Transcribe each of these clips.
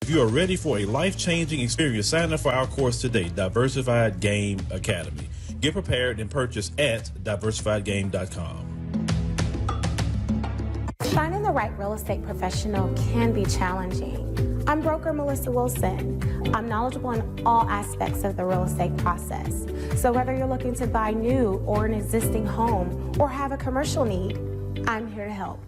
If you are ready for a life-changing experience, sign up for our course today, Diversified Game Academy. Get prepared and purchase at diversifiedgame.com. Finding the right real estate professional can be challenging. I'm broker Melissa Wilson. I'm knowledgeable in all aspects of the real estate process. So whether you're looking to buy new or an existing home or have a commercial need, I'm here to help.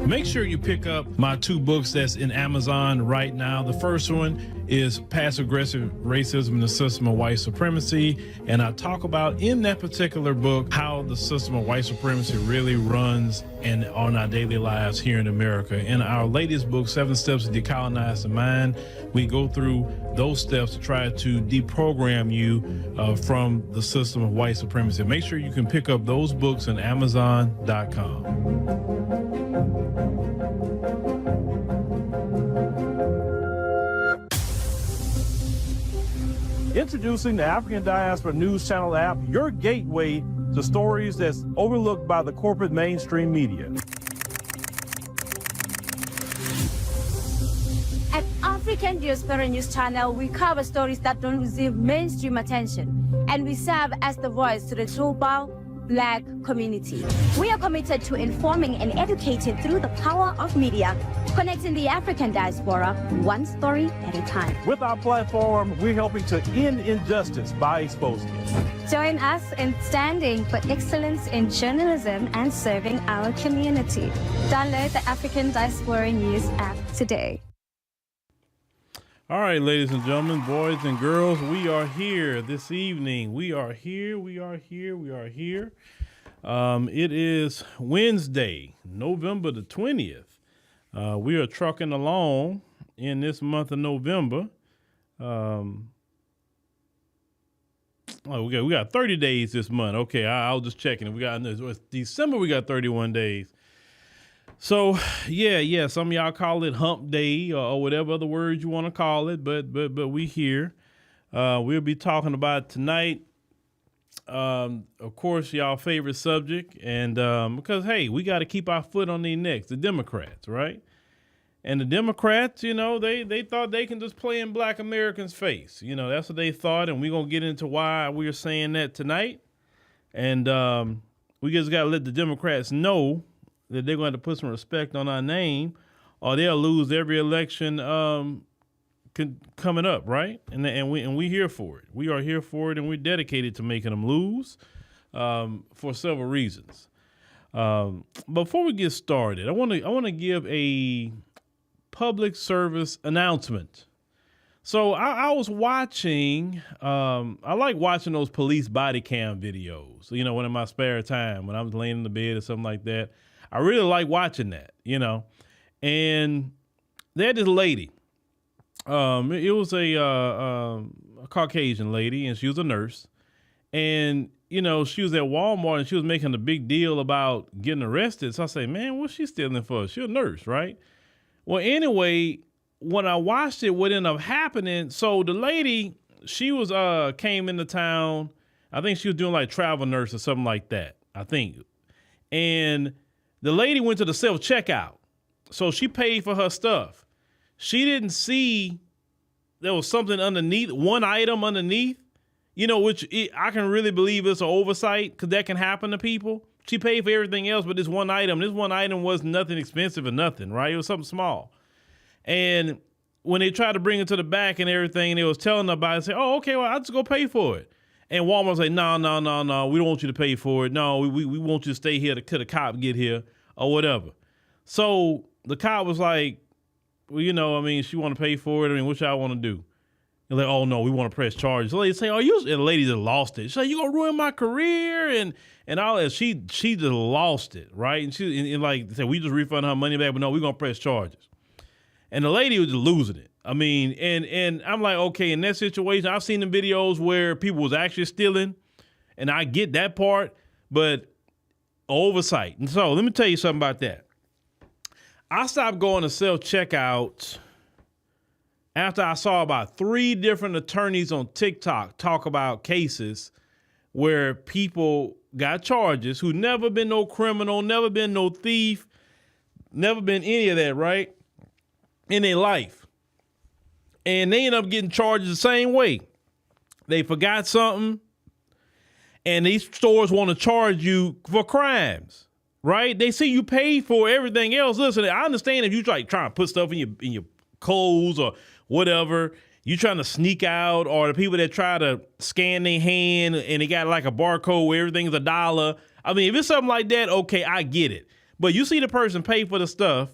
Make sure you pick up my two books that's in Amazon right now. The first one is Passive-Aggressive Racism and the System of White Supremacy. And I talk about in that particular book how the system of white supremacy really runs on our daily lives here in America. In our latest book, 7 Steps to Decolonize the Mind, we go through those steps to try to deprogram you from the system of white supremacy. Make sure you can pick up those books on Amazon.com. Introducing the African Diaspora News Channel app, your gateway to stories that's overlooked by the corporate mainstream media. At African Diaspora News Channel, we cover stories that don't receive mainstream attention, and we serve as the voice to the global Black community. We are committed to informing and educating through the power of media, connecting the African diaspora one story at a time. With our platform, we're helping to end injustice by exposing it. Join us in standing for excellence in journalism and serving our community. Download the African Diaspora News app today. All right, ladies and gentlemen, boys and girls, we are here this evening. We are here. It is Wednesday, November the 20th. We are trucking along in this month of November. We got 30 days this month. Okay, I was just checking. We got December. We got 31 days. So yeah. Some of y'all call it Hump Day or whatever other words you want to call it. But we here. We'll be talking about tonight. Of course, y'all favorite subject, and because hey, we got to keep our foot on their necks, the Democrats, right? And the Democrats, they thought they can just play in Black Americans' face. That's what they thought, and we're gonna get into why we're saying that tonight. And we just got to let the Democrats know that they're going to put some respect on our name, or they'll lose every election coming up, right? And we here for it. We are here for it, and we're dedicated to making them lose for several reasons. Before we get started, I want to give a public service announcement. So I was watching. I like watching those police body cam videos. When in my spare time, when I was laying in the bed or something like that, I really like watching that. And they had this lady. It was a Caucasian lady, and she was a nurse. And, she was at Walmart, and she was making a big deal about getting arrested. So I say, man, what's she stealing for? She's a nurse, right? Well, anyway, when I watched it, what ended up happening, so the lady, she was came into town. I think she was doing like travel nurse or something like that, I think. And the lady went to the self-checkout. So she paid for her stuff. She didn't see there was something underneath, one item underneath, I can really believe it's an oversight because that can happen to people. She paid for everything else, but this one item was nothing expensive or nothing, right? It was something small. And when they tried to bring it to the back and everything, and they was telling her about it, say, oh, okay, well, I'll just go pay for it. And Walmart was like, no, we don't want you to pay for it. No, we want you to stay here till the cop get here or whatever. So the cop was like, well, she want to pay for it. What y'all want to do? They're like, oh, no, we want to press charges. So they say, and the lady just lost it. She's like, you going to ruin my career? And all that. She just lost it, right? And she like said, we just refund her money back, but no, we're going to press charges. And the lady was just losing it. I mean, and I'm like, okay, in that situation, I've seen the videos where people was actually stealing, and I get that part, but oversight. And so let me tell you something about that. I stopped going to self-checkout after I saw about 3 different attorneys on TikTok talk about cases where people got charges who never been no criminal, never been no thief, never been any of that, right, in their life. And they end up getting charged the same way. They forgot something, and these stores want to charge you for crimes, right? They see you paid for everything else. Listen, I understand if you trying to put stuff in your clothes or whatever, you trying to sneak out, or the people that try to scan their hand and they got like a barcode where everything's $1. I mean, if it's something like that, okay, I get it. But you see the person pay for the stuff.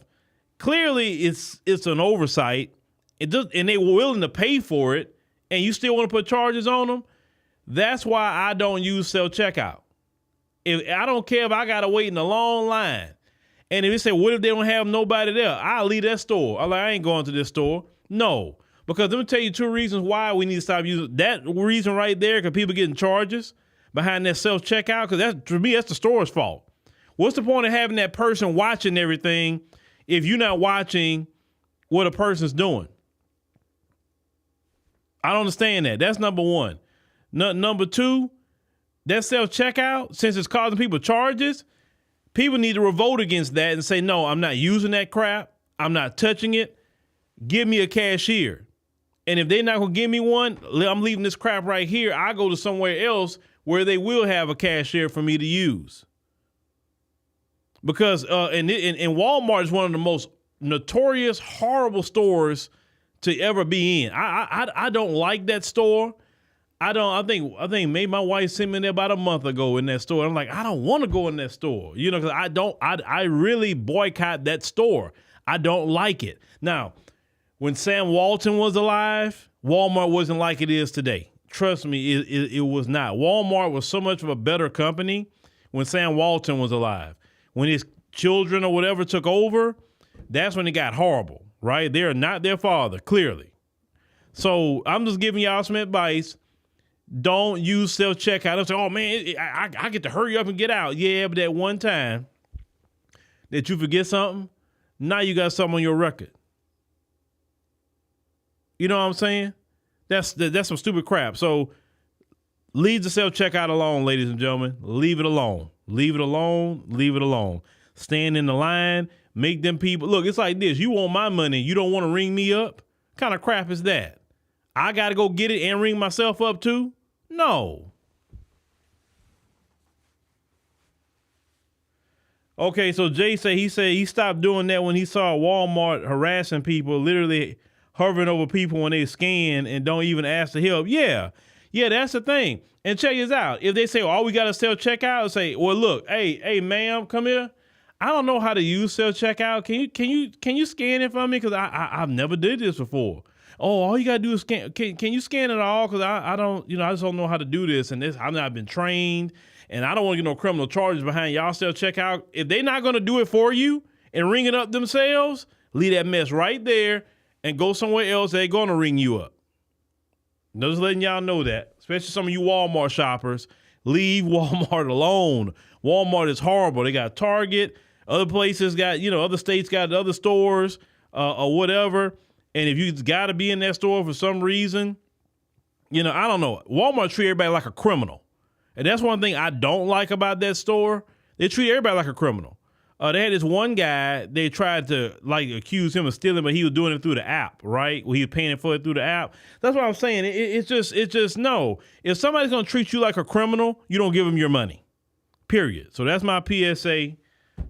Clearly, it's an oversight. And they were willing to pay for it, and you still want to put charges on them. That's why I don't use self-checkout. If I don't care if I got to wait in a long line. And if they say, what if they don't have nobody there? I'll leave that store. I'm like, I ain't going to this store. No, because let me tell you 2 reasons why we need to stop using that reason right there, because people getting charges behind that self-checkout, because to me, that's the store's fault. What's the point of having that person watching everything if you're not watching what a person's doing? I don't understand that. That's number one. Number 2, that self-checkout, since it's causing people charges, people need to revolt against that and say, no, I'm not using that crap. I'm not touching it. Give me a cashier. And if they're not going to give me one, I'm leaving this crap right here. I go to somewhere else where they will have a cashier for me to use. Because and Walmart is one of the most notorious, horrible stores to ever be in. I don't like that store. I think maybe my wife sent me there about a month ago in that store. I'm like, I don't want to go in that store, because I really boycott that store. I don't like it. Now, when Sam Walton was alive, Walmart wasn't like it is today. Trust me, it was not. Walmart was so much of a better company when Sam Walton was alive. When his children or whatever took over, that's when it got horrible, right? They're not their father, clearly. So I'm just giving y'all some advice. Don't use self-checkout. Don't say, oh, man, I get to hurry up and get out. Yeah, but that one time that you forget something, now you got something on your record. You know what I'm saying? That's some stupid crap. So leave the self-checkout alone, ladies and gentlemen. Leave it alone. Leave it alone. Leave it alone. Stand in the line. Make them people. Look, it's like this. You want my money. You don't want to ring me up? What kind of crap is that? I got to go get it and ring myself up too? No. Okay, so Jay said he stopped doing that when he saw Walmart harassing people, literally hovering over people when they scan and don't even ask to help. Yeah, that's the thing. And check this out. If they say, oh, we got to self-checkout, say, well, look, hey, ma'am, come here. I don't know how to use self-checkout. Can you scan it for me? Because I've never did this before. Oh, all you gotta do is scan. Can you scan it all? Because I don't, I just don't know how to do this. And I've not been trained, and I don't want to get no criminal charges behind y'all self-checkout. If they're not gonna do it for you and ring it up themselves, leave that mess right there and go somewhere else. They're gonna ring you up. Just letting y'all know that, especially some of you Walmart shoppers, leave Walmart alone. Walmart is horrible. They got Target, other places got, other states got other stores or whatever. And if you got to be in that store for some reason, I don't know. Walmart treat everybody like a criminal. And that's one thing I don't like about that store. They treat everybody like a criminal. They had this one guy, they tried to accuse him of stealing, but he was doing it through the app, right? Well, he was paying for it through the app. That's what I'm saying. It's just no. If somebody's going to treat you like a criminal, you don't give them your money, period. So that's my PSA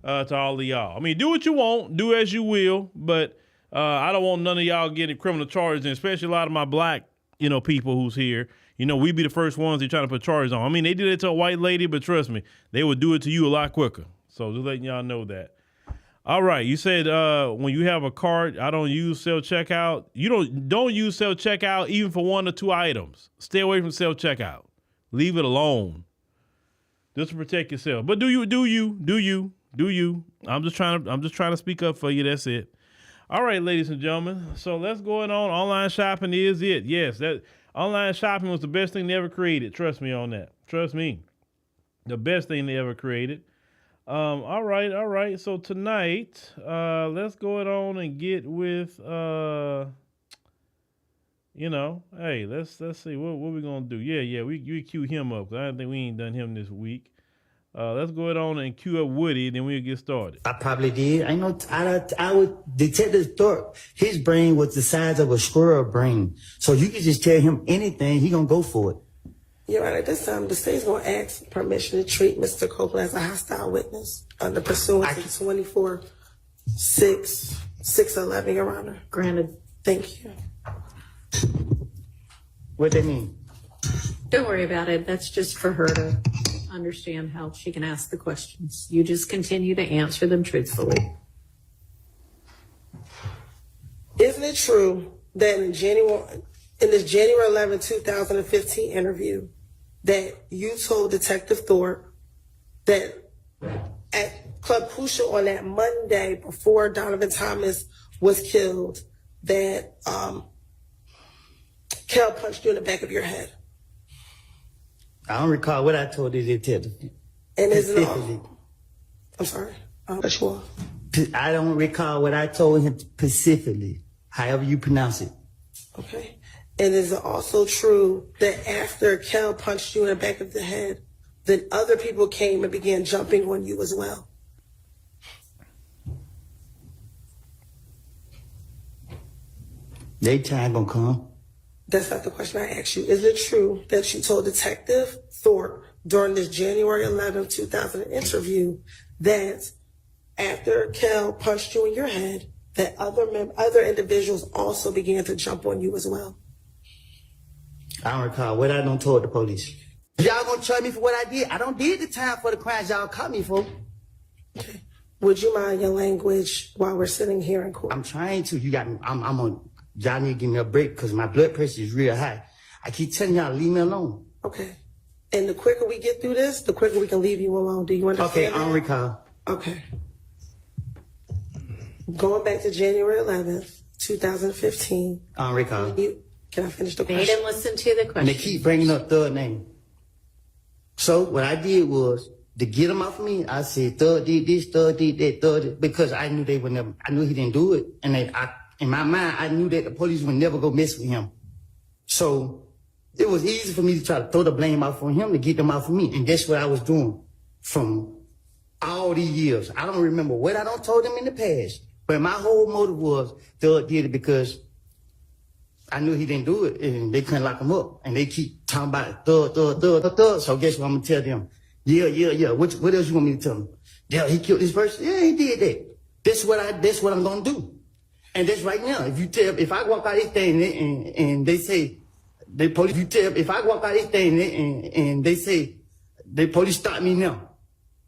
to all of y'all. I mean, do what you want, do as you will, but I don't want none of y'all getting criminal charges, and especially a lot of my black, people who's here. We be the first ones they're trying to put charges on. I mean, they did it to a white lady, but trust me, they would do it to you a lot quicker. So just letting y'all know that. All right, you said when you have a cart, I don't use self-checkout. You don't use self-checkout even for 1 or 2 items. Stay away from self-checkout. Leave it alone. Just to protect yourself. But do you. I'm just trying to speak up for you. That's it. All right, ladies and gentlemen. So let's go on. Online shopping is it. Yes, that online shopping was the best thing they ever created. Trust me on that. Trust me. The best thing they ever created. All right. So tonight, let's go on and get with hey, let's see what we gonna do. Yeah, we cue him up. 'Cause I don't think we ain't done him this week. Let's go on and cue up Woody, then we'll get started. I probably did. I know. I would. Detective Thorpe, his brain was the size of a squirrel brain. So you could just tell him anything, he gonna go for it. Your Honor, at this time, the state's going to ask permission to treat Mr. Copeland as a hostile witness under pursuant to 24-6-611, Your Honor. Granted. Thank you. What they mean? Don't worry about it. That's just for her to understand how she can ask the questions. You just continue to answer them truthfully. Isn't it true that in this January 11, 2015 interview that you told Detective Thorpe that at Club Pusha on that Monday before Donovan Thomas was killed that Kel punched you in the back of your head? I don't recall what I told the detective. And isn't it? I'm sorry. Cut you off. I don't recall what I told him specifically, however you pronounce it. Okay. And is it also true that after Kel punched you in the back of the head, then other people came and began jumping on you as well? They time gonna come. That's not the question I asked you. Is it true that you told Detective Thorpe during this January 11, 2000 interview that after Kel punched you in your head, that other individuals also began to jump on you as well? I don't recall what I done told the police. Y'all gonna charge me for what I did? I don't did the time for the crimes y'all caught me for. Okay. Would you mind your language while we're sitting here in court? I'm trying to. You got me. I'm on. Y'all need to give me a break because my blood pressure is real high. I keep telling y'all, leave me alone. Okay. And the quicker we get through this, the quicker we can leave you alone. Do you understand? Okay, I don't recall. Okay. Going back to January 11th, 2015. I don't recall. Can I finish the They question? didn't listen to the And question. they keep bringing up Thug name. So what I did was, to get him off of me, I said, Thug did this, Thug did that, Thug did, because I knew they would never, I knew he didn't do it. And in my mind, I knew that the police would never go mess with him. So it was easy for me to try to throw the blame off on him to get them off of me. And that's what I was doing from all these years. I don't remember what I don't told them in the past. But my whole motive was Thug did it because I knew he didn't do it and they couldn't lock him up. And they keep talking about Thug. So guess what I'm gonna tell them? Yeah. What else you want me to tell them? Yeah, he killed this person. Yeah, he did that. That's what I'm gonna do. And that's right now. If I walk out this thing and they say, if I walk out this thing and they say, the police stop me now.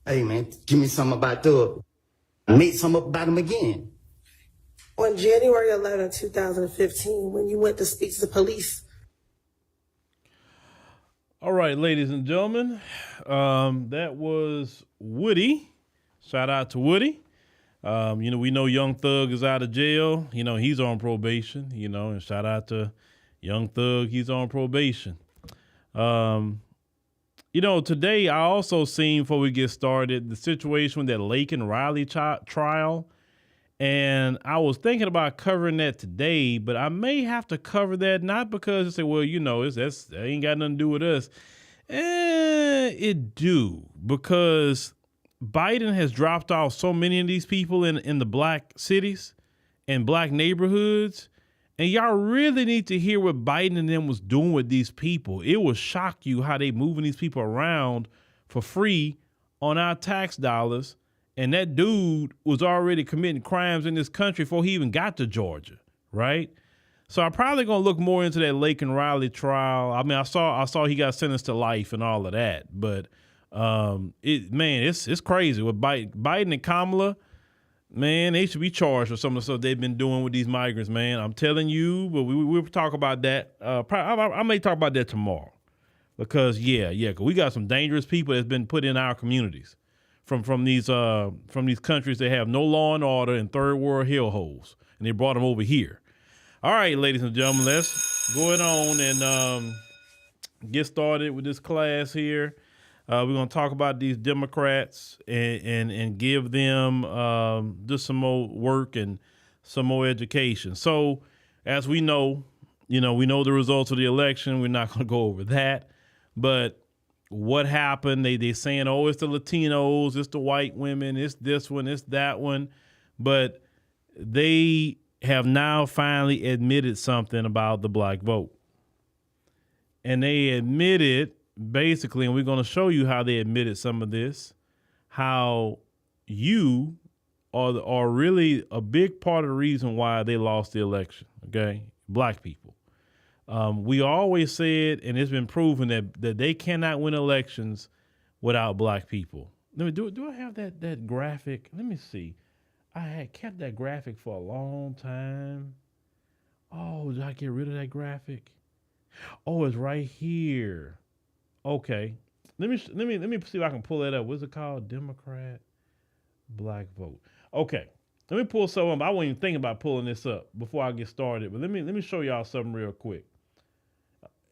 Hey man, give me something about Thug. Make something up about him again. On January 11, 2015, when you went to speak to the police. All right, ladies and gentlemen, that was Woody. Shout out to Woody. We know Young Thug is out of jail. He's on probation, and shout out to Young Thug. He's on probation. Today I also seen, before we get started, the situation with that Lake and Riley trial. And I was thinking about covering that today, but I may have to cover that, not because they say, well, that ain't got nothing to do with us. It do, because Biden has dropped off so many of these people in the black cities and black neighborhoods. And y'all really need to hear what Biden and them was doing with these people. It will shock you how they moving these people around for free on our tax dollars. And that dude was already committing crimes in this country before he even got to Georgia, right? So I'm probably gonna look more into that Lake and Riley trial. I mean, I saw he got sentenced to life and all of that, but it's crazy with Biden and Kamala. Man, they should be charged for some of the stuff they've been doing with these migrants, man. I'm telling you, but we'll talk about that. I may talk about that tomorrow because, cause we got some dangerous people that's been put in our communities from these countries that have no law and order and third world hellholes, and they brought them over here. All right, ladies and gentlemen, let's go on and get started with this class here. We're going to talk about these Democrats and give them just some more work and some more education. So, as we know the results of the election. We're not going to go over that, but what happened? They saying, oh, it's the Latinos, it's the white women, it's this one, it's that one, but they have now finally admitted something about the black vote, and they admitted basically, and we're going to show you how they admitted some of this, how you are really a big part of the reason why they lost the election. Okay, black people. We always said, and it's been proven that they cannot win elections without black people. Let me do I have that graphic? Let me see. I had kept that graphic for a long time. Oh, did I get rid of that graphic? Oh, it's right here. Okay. Let me see if I can pull that up. What's it called? Democrat black vote. Okay. Let me pull something up. I wasn't even thinking about pulling this up before I get started, but let me show y'all something real quick.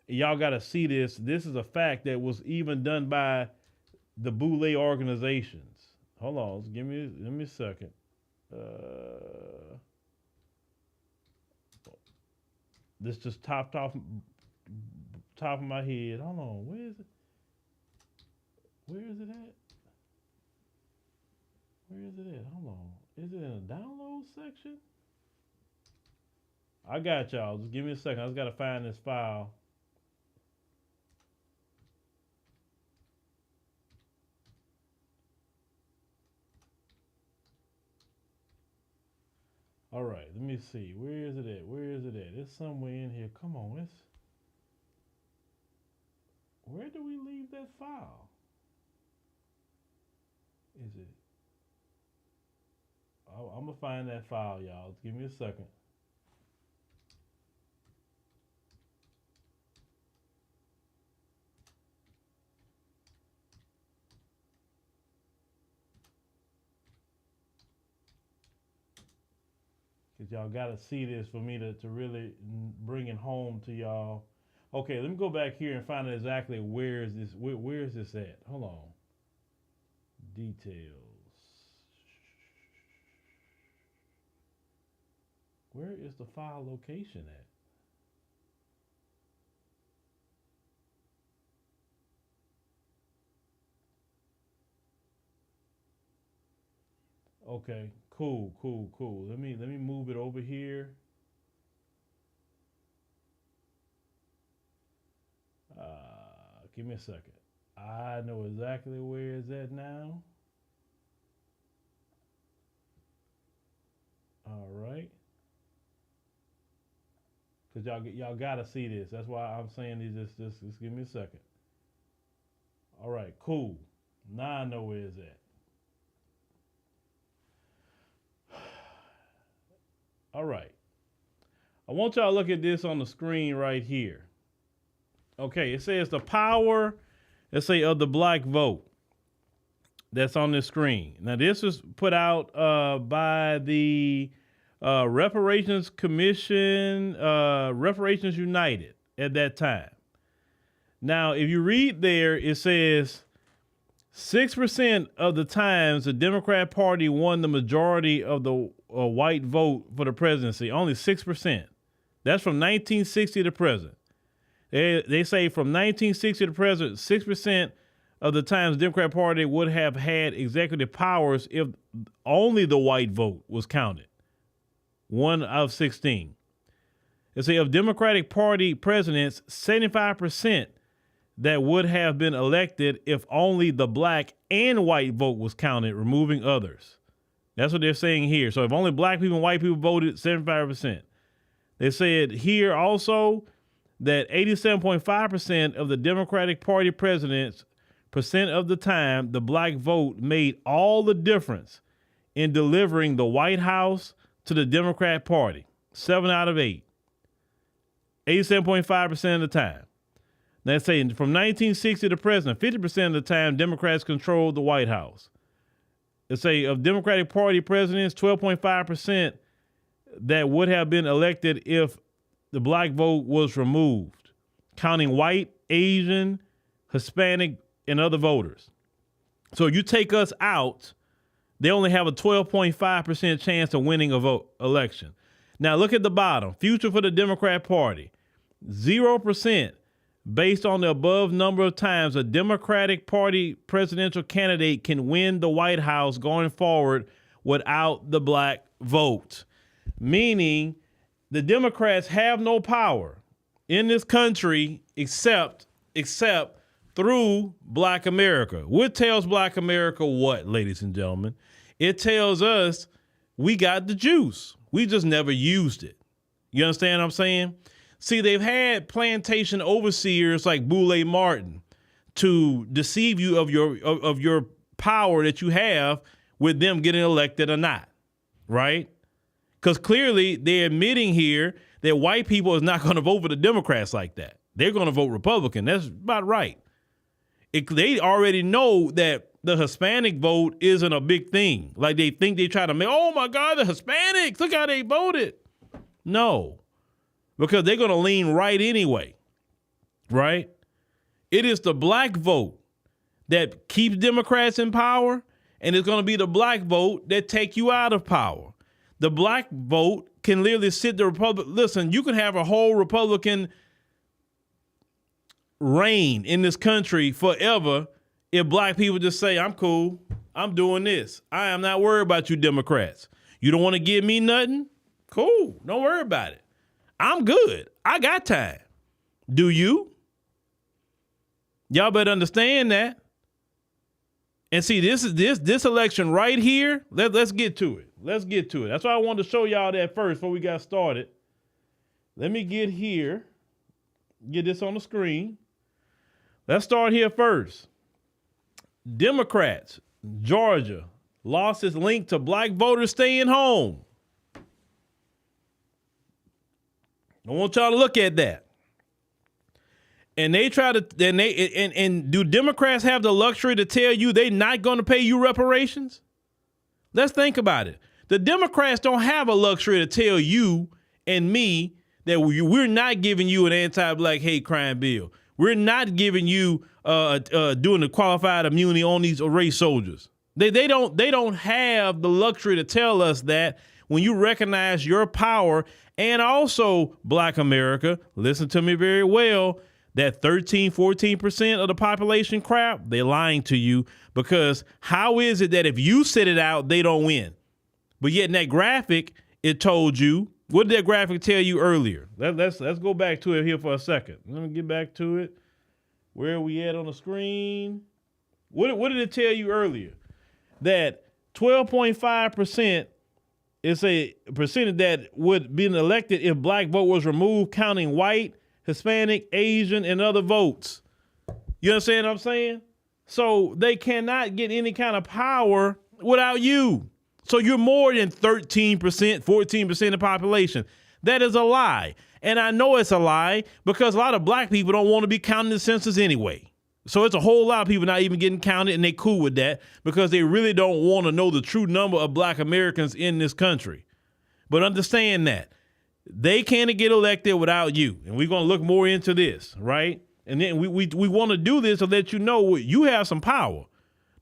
Y'all got to see this. This is a fact that was even done by the Boule organizations. Hold on. Give me a second. This just top of my head. Hold on. Where is it? Where is it at? Where is it at? Hold on. Is it in the download section? I got y'all. Just give me a second. I just got to find this file. All right, let me see. Where is it at? Where is it at? It's somewhere in here. Come on, where do we leave that file? Is it? I'm gonna find that file, y'all. Just give me a second. Cause y'all gotta see this for me to really bring it home to y'all. Okay, let me go back here and find out exactly where is this at? Hold on. Details. Where is the file location at? Okay, cool. Let me move it over here. Give me a second. I know exactly where it's at now. All right. Cause y'all gotta see this. That's why I'm saying just give me a second. All right, cool. Now I know where it's at. All right. I want y'all to look at this on the screen right here. Okay, it says the power, let's say, of the black vote. That's on this screen. Now, this was put out by the Reparations Commission, Reparations United at that time. Now, if you read there, it says 6% of the times the Democrat Party won the majority of the white vote for the presidency. Only 6%. That's from 1960 to present. They say from 1960 to present, 6% of the times the Democrat Party would have had executive powers if only the white vote was counted. 1 out of 16. They say of Democratic Party presidents, 75% that would have been elected if only the black and white vote was counted, removing others. That's what they're saying here. So if only black people and white people voted, 75%. They said here also that 87.5% of the Democratic Party presidents percent of the time, the black vote made all the difference in delivering the White House to the Democrat Party. 7 out of 8. 87.5% of the time. Let's say from 1960 to present, 50% of the time, Democrats controlled the White House. Let's say of Democratic Party presidents, 12.5% that would have been elected if the black vote was removed, counting white, Asian, Hispanic, and other voters. So you take us out, they only have a 12.5% chance of winning a election. Now look at the bottom. Future for the Democrat Party, 0% based on the above number of times a Democratic Party presidential candidate can win the White House going forward without the black vote. Meaning the Democrats have no power in this country except through black America. What tells black America what, ladies and gentlemen? It tells us we got the juice. We just never used it. You understand what I'm saying? See, they've had plantation overseers like Boule Martin to deceive you of your power that you have with them getting elected or not, right? Because clearly they're admitting here that white people is not going to vote for the Democrats like that. They're going to vote Republican. That's about right. They already know that the Hispanic vote isn't a big thing. Like they think they try to make, oh my God, the Hispanics, look how they voted. No, because they're going to lean right anyway, right? It is the black vote that keeps Democrats in power, and it's going to be the black vote that take you out of power. The black vote can literally sit the Republic. Listen, you can have a whole Republican reign in this country forever if black people just say, I'm cool, I'm doing this. I am not worried about you Democrats. You don't want to give me nothing? Cool, don't worry about it. I'm good. I got time. Do you? Y'all better understand that. And see, this election right here, let's get to it. Let's get to it. That's why I wanted to show y'all that first before we got started. Let me get here, get this on the screen. Let's start here first. Democrats, Georgia, lost its link to black voters staying home. I want y'all to look at that. And they try to, and do Democrats have the luxury to tell you they're not going to pay you reparations? Let's think about it. The Democrats don't have a luxury to tell you and me that we're not giving you an anti-black hate crime bill. We're not giving you doing the qualified immunity on these race soldiers. They don't have the luxury to tell us that when you recognize your power. And also, black America, listen to me very well, that 14% of the population crap, they're lying to you, because how is it that if you sit it out, they don't win? But yet in that graphic, it told you, what did that graphic tell you earlier? Let's go back to it here for a second. Let me get back to it. Where are we at on the screen? What did it tell you earlier? That 12.5% is a percentage that would be elected if black vote was removed, counting white, Hispanic, Asian, and other votes. You understand what I'm saying? So they cannot get any kind of power without you. So you're more than 13%, 14% of the population. That is a lie. And I know it's a lie because a lot of black people don't want to be counted in the census anyway. So it's a whole lot of people not even getting counted, and they cool with that because they really don't want to know the true number of black Americans in this country. But understand that they can't get elected without you. And we're going to look more into this, right? And then we want to do this to let you know you have some power.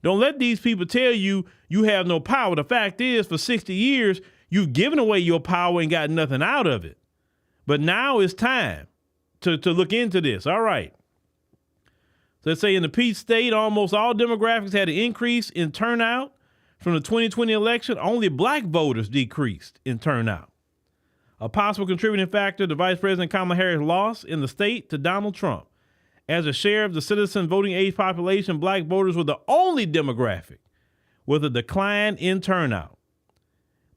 Don't let these people tell you you have no power. The fact is, for 60 years, you've given away your power and got nothing out of it. But now it's time to look into this. All right. So let's say in the Peach State, almost all demographics had an increase in turnout from the 2020 election. Only black voters decreased in turnout. A possible contributing factor to Vice President Kamala Harris' loss in the state to Donald Trump. As a share of the citizen voting age population, black voters were the only demographic with a decline in turnout.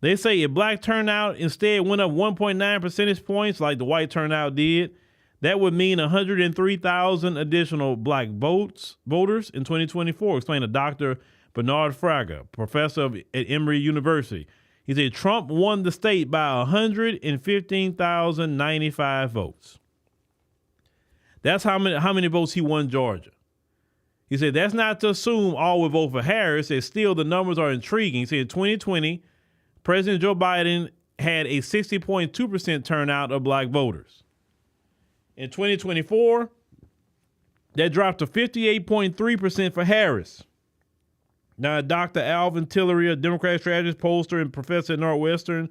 They say if black turnout instead went up 1.9 percentage points like the white turnout did, that would mean 103,000 additional black voters in 2024, explained to Dr. Bernard Fraga, professor at Emory University. He said Trump won the state by 115,095 votes. That's how many votes he won Georgia. He said that's not to assume all would vote for Harris. He said still the numbers are intriguing. He said in 2020, President Joe Biden had a 60.2% turnout of black voters. In 2024, that dropped to 58.3% for Harris. Now, Dr. Alvin Tillery, a Democrat strategist, pollster, and professor at Northwestern,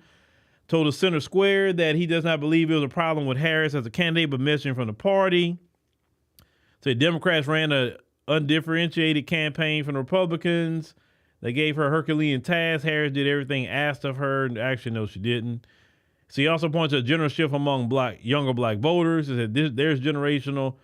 told the Center Square that he does not believe it was a problem with Harris as a candidate, but messaging from the party. Said Democrats ran an undifferentiated campaign from the Republicans. They gave her a Herculean task. Harris did everything asked of her. Actually, no, she didn't. So he also points to a general shift among younger black voters. He said there's generational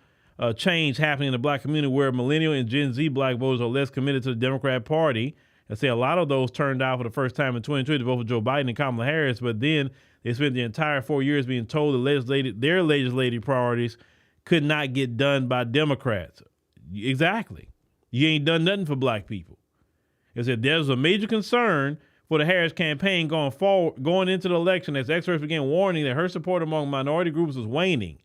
change happening in the black community where millennial and Gen Z black voters are less committed to the Democrat Party. I say a lot of those turned out for the first time in 2020 to vote for Joe Biden and Kamala Harris, but then they spent the entire 4 years being told their legislative priorities could not get done by Democrats. Exactly. You ain't done nothing for black people. It said there's a major concern for the Harris campaign going into the election as experts began warning that her support among minority groups was waning.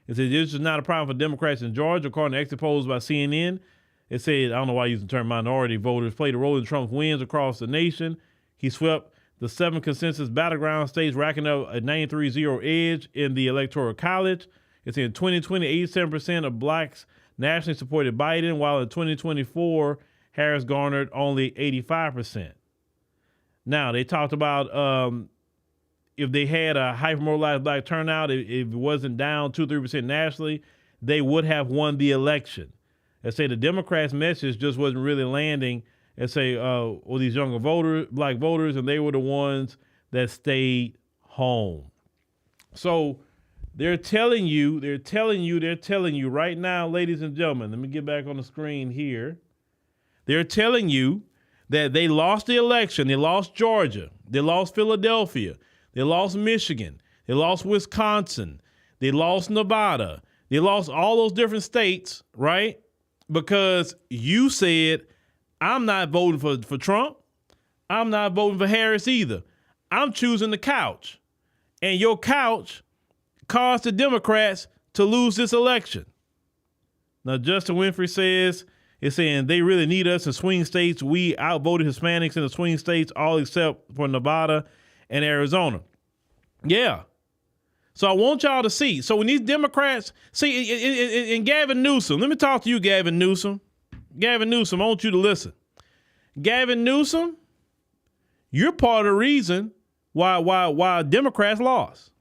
It said this is not a problem for Democrats in Georgia, according to exit polls by CNN. It said, I don't know why I use the term minority voters, played a role in Trump's wins across the nation. He swept the 7 consensus battleground states, racking up a 93-0 edge in the Electoral College. It's in 2020, 87% of blacks nationally supported Biden, while in 2024, Harris garnered only 85%. Now, they talked about if they had a hyper-mobilized black turnout, if it wasn't down 2-3% nationally, they would have won the election. They say the Democrats' message just wasn't really landing and say, well, these younger voters, black voters, and they were the ones that stayed home. So they're telling you right now, ladies and gentlemen, let me get back on the screen here. They're telling you that they lost the election. They lost Georgia. They lost Philadelphia. They lost Michigan. They lost Wisconsin. They lost Nevada. They lost all those different states, right? Because you said, I'm not voting for Trump. I'm not voting for Harris either. I'm choosing the couch. And your couch caused the Democrats to lose this election. Now, Justin Winfrey says, it's saying they really need us in swing states. We outvoted Hispanics in the swing states, all except for Nevada and Arizona. Yeah. So I want y'all to see. So when these Democrats, see, in Gavin Newsom, let me talk to you, Gavin Newsom. Gavin Newsom, I want you to listen. Gavin Newsom, you're part of the reason why Democrats lost.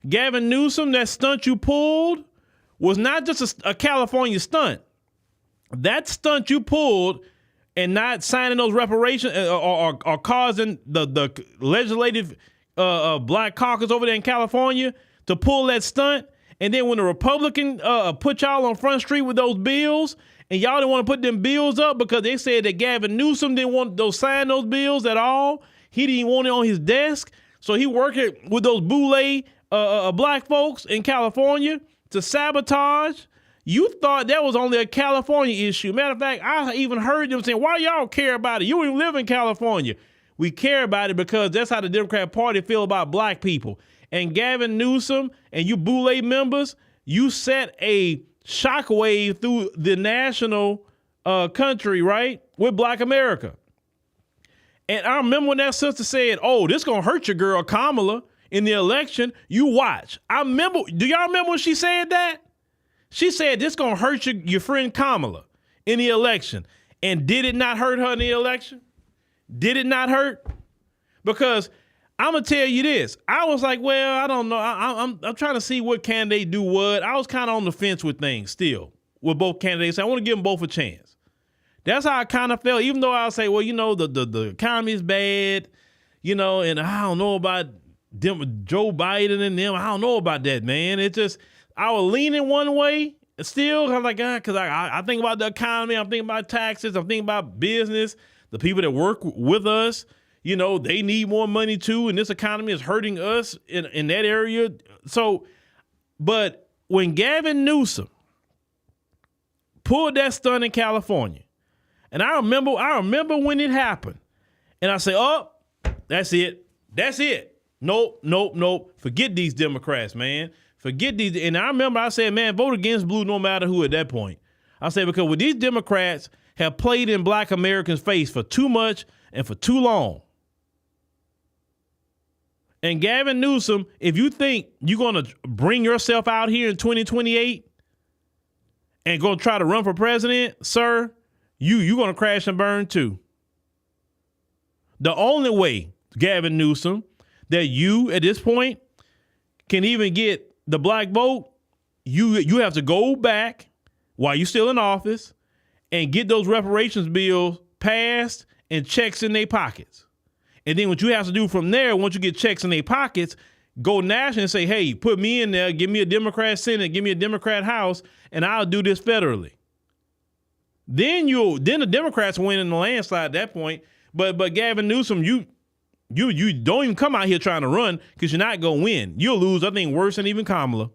Gavin Newsom, that stunt you pulled was not just a California stunt. That stunt you pulled and not signing those reparations or causing the legislative black caucus over there in California to pull that stunt. And then when the Republican put y'all on Front Street with those bills and y'all didn't want to put them bills up because they said that Gavin Newsom didn't want to sign those bills at all. He didn't want it on his desk. So he worked with those boule black folks in California to sabotage. You thought that was only a California issue. Matter of fact, I even heard them saying, why y'all care about it? You don't even live in California. We care about it because that's how the Democrat Party feel about black people. And Gavin Newsom and you boule members, you set a shockwave through the national country, right, with black America. And I remember when that sister said, oh, this going to hurt your girl Kamala in the election. You watch. Do y'all remember when she said that? She said this going to hurt your friend Kamala in the election. And did it not hurt her in the election? Did it not hurt? Because I'm going to tell you this. I was like, well, I don't know. I'm trying to see what candidate do what. I was kind of on the fence with things still with both candidates. I want to give them both a chance. That's how I kind of felt, even though I'll say, well, you know, the economy is bad, you know, and I don't know about Joe Biden and them. I don't know about that, man. It just, I was leaning one way still. I'm like, because I think about the economy. I'm thinking about taxes. I'm thinking about business. The people that work with us, you know, they need more money too. And this economy is hurting us in that area. So, but when Gavin Newsom pulled that stunt in California, and I remember when it happened, and I say, oh, that's it. That's it. Nope. Forget these Democrats, man. Forget these. And I remember I said, man, vote against blue no matter who at that point. I said, because with these Democrats have played in black Americans' face for too much and for too long. And Gavin Newsom, if you think you're going to bring yourself out here in 2028 and go try to run for president, sir, you're going to crash and burn too. The only way, Gavin Newsom, that you at this point can even get the black vote, you have to go back while you're still in office and get those reparations bills passed and checks in their pockets. And then what you have to do from there, once you get checks in their pockets, go national and say, hey, put me in there, give me a Democrat Senate, give me a Democrat House, and I'll do this federally. Then the Democrats win in the landslide at that point. But Gavin Newsom, you don't even come out here trying to run because you're not going to win. You'll lose, I think, worse than even Kamala.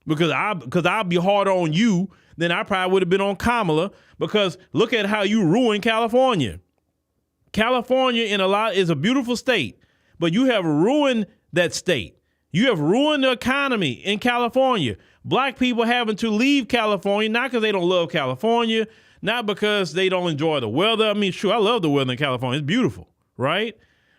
Because I'll be harder on you than I probably would have been on Kamala, because look at how you ruined California. California is a beautiful state, but you have ruined that state. You have ruined the economy in California. Black people having to leave California, not because they don't love California, not because they don't enjoy the weather. I mean, sure, I love the weather in California. It's beautiful, right?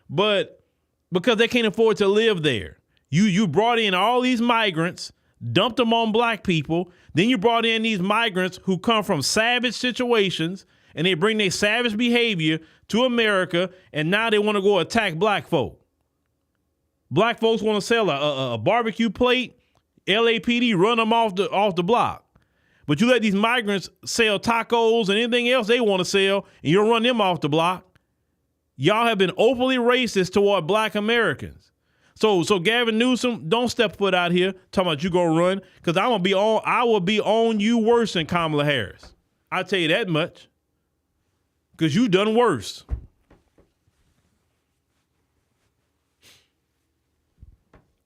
But because they can't afford to live there. You brought in all these migrants, dumped them on black people. Then you brought in these migrants who come from savage situations, and they bring their savage behavior to America, and now they want to go attack black folk. Black folks want to sell a barbecue plate, LAPD run them off the block. But you let these migrants sell tacos and anything else they want to sell, and you'll run them off the block. Y'all have been openly racist toward black Americans. So Gavin Newsom, don't step foot out here talking about you gonna run, because I will be on you worse than Kamala Harris. I'll tell you that much. Because you done worse.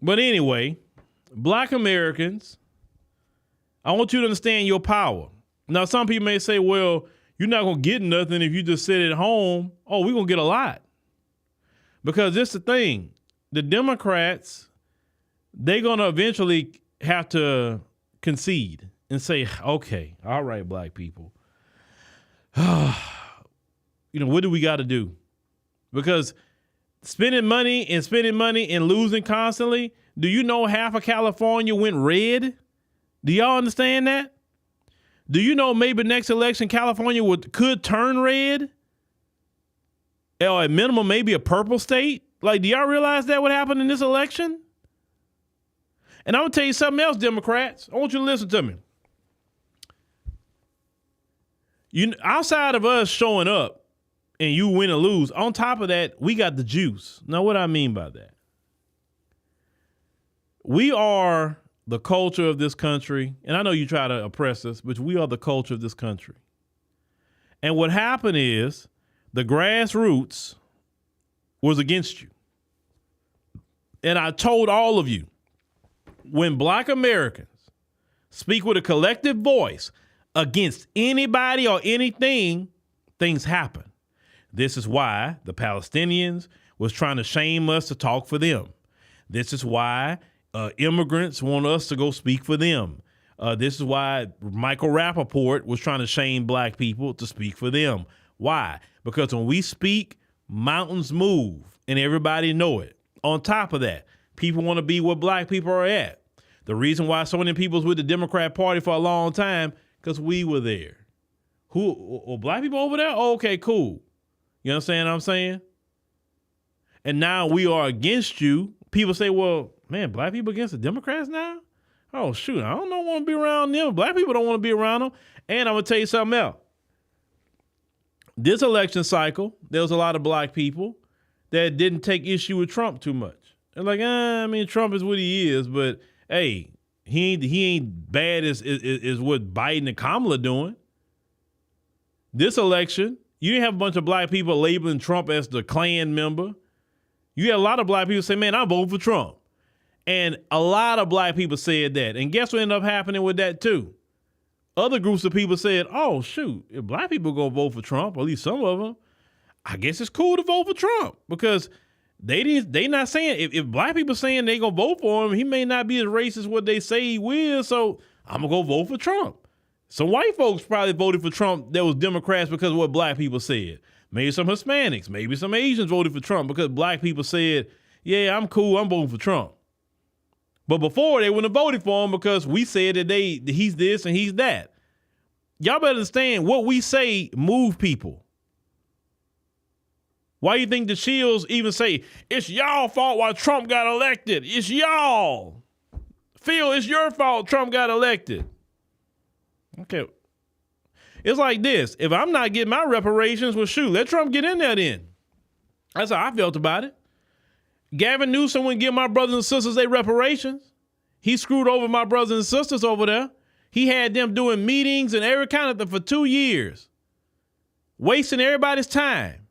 But anyway, black Americans, I want you to understand your power. Now, some people may say, well, you're not going to get nothing if you just sit at home. Oh, we're going to get a lot. Because this is the thing. The Democrats, they're going to eventually have to concede and say, okay, all right, black people. What do we got to do? Because spending money and losing constantly, do you know half of California went red? Do y'all understand that? Do you know maybe next election California could turn red? Or at minimum maybe a purple state? Like, do y'all realize that would happen in this election? And I'm going to tell you something else, Democrats. I want you to listen to me. Outside of us showing up, and you win or lose, on top of that, we got the juice. Now, what I mean by that? We are the culture of this country, and I know you try to oppress us, but we are the culture of this country. And what happened is the grassroots was against you. And I told all of you, when black Americans speak with a collective voice against anybody or anything, things happen. This is why the Palestinians was trying to shame us to talk for them. This is why immigrants want us to go speak for them. This is why Michael Rappaport was trying to shame black people to speak for them. Why? Because when we speak, mountains move, and everybody know it. On top of that, people want to be where black people are at. The reason why so many people was with the Democrat Party for a long time, because we were there. Black people over there? Oh, okay, cool. You understand what I'm saying? And now we are against you. People say, well, man, black people against the Democrats now? Oh, shoot, I don't want to be around them. Black people don't want to be around them. And I'm going to tell you something else. This election cycle, there was a lot of black people that didn't take issue with Trump too much. They're like, Trump is what he is, but hey, he ain't bad as what Biden and Kamala doing. This election, you didn't have a bunch of black people labeling Trump as the Klan member. You had a lot of black people say, man, I'm voting for Trump. And a lot of black people said that. And guess what ended up happening with that too? Other groups of people said, oh, shoot, if black people going to vote for Trump, or at least some of them, I guess it's cool to vote for Trump. Because They not saying if black people saying they gonna vote for him, he may not be as racist what they say he will. So I'm gonna go vote for Trump. Some white folks probably voted for Trump that was Democrats because of what black people said. Maybe some Hispanics, maybe some Asians voted for Trump because black people said, yeah, I'm cool, I'm voting for Trump. But before, they wouldn't have voted for him because we said that he's this and he's that. Y'all better understand what we say move people. Why you think the Shields even say, it's y'all fault why Trump got elected? It's y'all. Phil, it's your fault Trump got elected. Okay. It's like this. If I'm not getting my reparations, well, shoot, let Trump get in there then. That's how I felt about it. Gavin Newsom wouldn't give my brothers and sisters their reparations. He screwed over my brothers and sisters over there. He had them doing meetings and every kind of thing for 2 years, wasting everybody's time.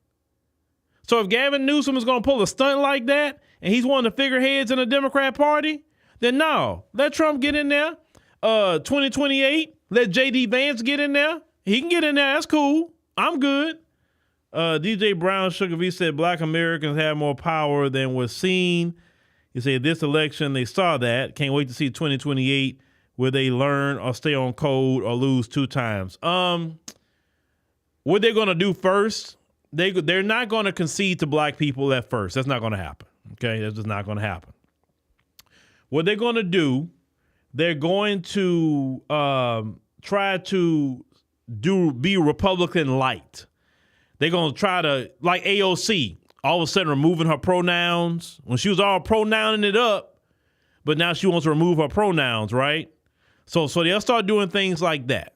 So if Gavin Newsom is going to pull a stunt like that and he's one of the figureheads in the Democrat Party, then no, let Trump get in there. 2028, let J.D. Vance get in there. He can get in there. That's cool. I'm good. DJ Brown Sugar V said black Americans have more power than was seen. He said this election, they saw that. Can't wait to see 2028 where they learn or stay on code or lose 2 times. What they're going to do first, they're not going to concede to black people at first. That's not going to happen. Okay, that's just not going to happen. What they're going to do, they're going to try to be Republican light. They're going to try to, like AOC, all of a sudden removing her pronouns. When she was all pronouncing it up, but now she wants to remove her pronouns, right? So they'll start doing things like that.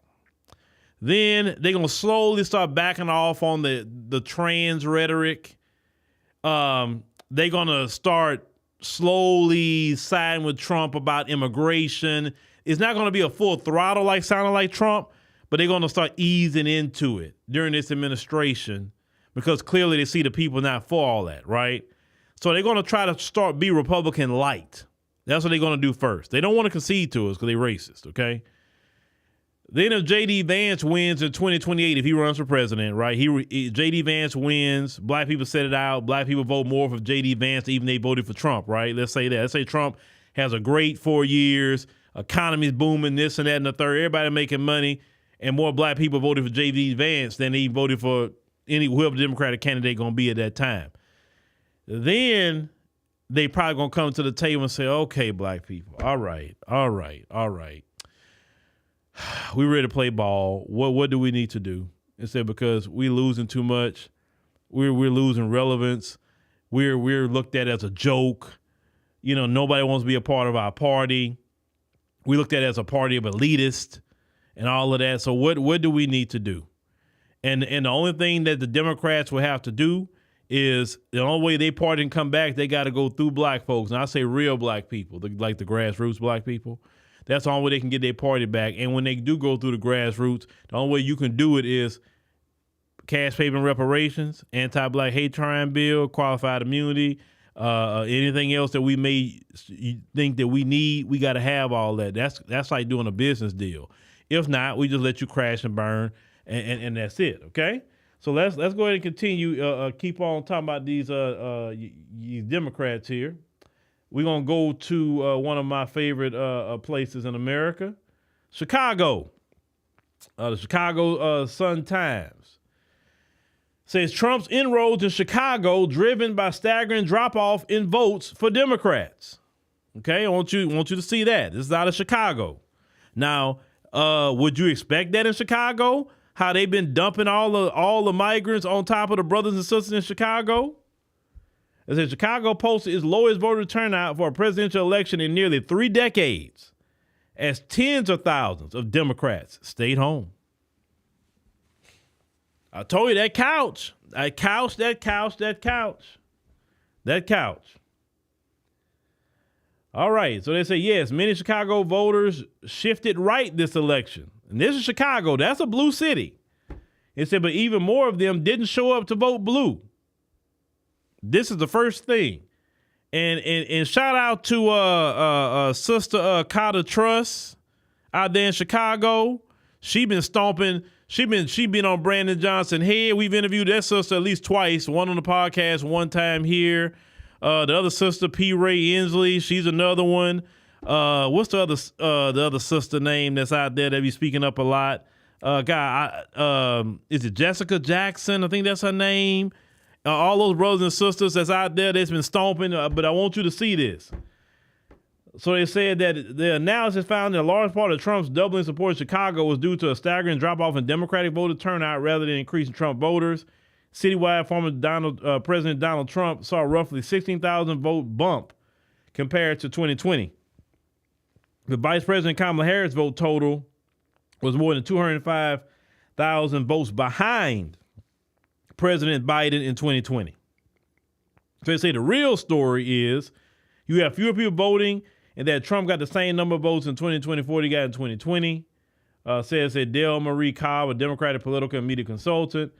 Then they're going to slowly start backing off on the trans rhetoric. They're going to start slowly siding with Trump about immigration. It's not going to be a full throttle like sounding like Trump, but they're going to start easing into it during this administration because clearly they see the people not for all that, right? So they're going to try to be Republican light. That's what they're going to do first. They don't want to concede to us because they're racist, okay? Then if J.D. Vance wins in 2028, if he runs for president, right? J.D. Vance wins. Black people set it out. Black people vote more for J.D. Vance even they voted for Trump, right? Let's say that. Let's say Trump has a great 4 years. Economy's booming, this and that and the third. Everybody making money. And more black people voted for J.D. Vance than they voted for whoever the Democratic candidate going to be at that time. Then they probably going to come to the table and say, okay, black people, all right. We ready to play ball. What do we need to do? Instead, because we losing too much, we're losing relevance. We're looked at as a joke. You know, nobody wants to be a part of our party. We looked at as a party of elitists and all of that. So what do we need to do? And the only thing that the Democrats will have to do is the only way they party and come back, they got to go through black folks. And I say real black people, like the grassroots black people. That's the only way they can get their party back. And when they do go through the grassroots, the only way you can do it is cash payment reparations, anti-black hate crime bill, qualified immunity, anything else that we may think that we need. We got to have all that. That's like doing a business deal. If not, we just let you crash and burn, and that's it. Okay. So let's go ahead and continue. Keep on talking about these Democrats here. We're going to go to one of my favorite places in America, Chicago. The Chicago Sun-Times says Trump's inroads in Chicago driven by staggering drop-off in votes for Democrats. Okay, I want you to see that. This is out of Chicago. Now, would you expect that in Chicago? How they've been dumping all the migrants on top of the brothers and sisters in Chicago? It says Chicago posted its lowest voter turnout for a presidential election in nearly 3 decades, as tens of thousands of Democrats stayed home. I told you that couch. All right, so they say, yes, many Chicago voters shifted right this election. And this is Chicago. That's a blue city. It said, but even more of them didn't show up to vote blue. This is the first thing. And shout out to Sister Carter Truss out there in Chicago. She been stomping. She been on Brandon Johnson's head. We've interviewed that sister at least twice, one on the podcast, one time here. The other sister, P. Ray Inslee, she's another one. What's the other sister name that's out there that be speaking up a lot? Is it Jessica Jackson? I think that's her name. All those brothers and sisters that's out there that's been stomping, but I want you to see this. So they said that the analysis found that a large part of Trump's doubling support in Chicago was due to a staggering drop-off in Democratic voter turnout rather than increasing Trump voters. Citywide, former President Donald Trump saw a roughly 16,000 vote bump compared to 2020. The Vice President Kamala Harris vote total was more than 205,000 votes behind President Biden in 2020. So they say the real story is you have fewer people voting and that Trump got the same number of votes in 2024 he got in 2020. Says that Dale Marie Cobb, a Democratic political and media consultant,